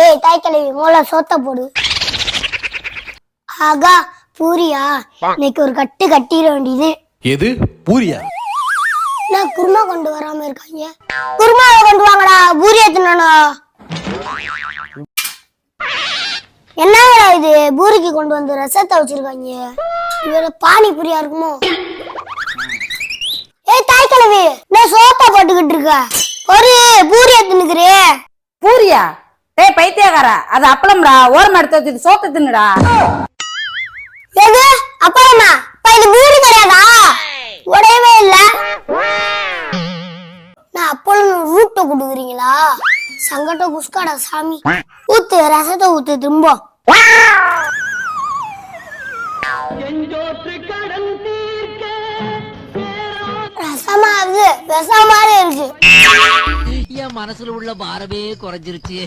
ஏய் தாய் கிழவி மூளை சோத்த போடு. ஆகா பூரியா, இன்னைக்கு ஒரு கட்டு கட்டிட வேண்டியது. எது பூரியா? நான் குருமா கொண்டு வராம இருக்காங்க. குருமாவை கொண்டு வாங்கடா, பூரியா தின்னனா. என்னங்கடா இது, பூரிக்கு கொண்டு வந்து ரசத்தை வச்சிருக்காங்க. இவர பானி பூரியா இருக்குமோ? ஏய் தாய் கிழவி, நான் சோத்தா போட்டுக்கிட்டு இருக்க, ஒரு பூரியா தின்னுக்கிறே. பூரியா? டேய் பைத்தியக்காரா, அது அப்பளம்டா, ஓரமா எடுத்து வச்சுட்டு சோத்த தின்னுடா. எது அப்பளமா? இது பூரி கிடையாதா? உடையவே இல்ல. நான் அப்பளம் ரூட்ட கொடுக்குறீங்களா? சங்கட்ட குஸ்காடா சாமி. ஊத்து ரசத்தை ஊத்து திரும்ப. ரசமா இருக்கு, விஷ மாதிரி இருக்கு. என் மனசுல உள்ள பாரமே குறைஞ்சிருச்சு.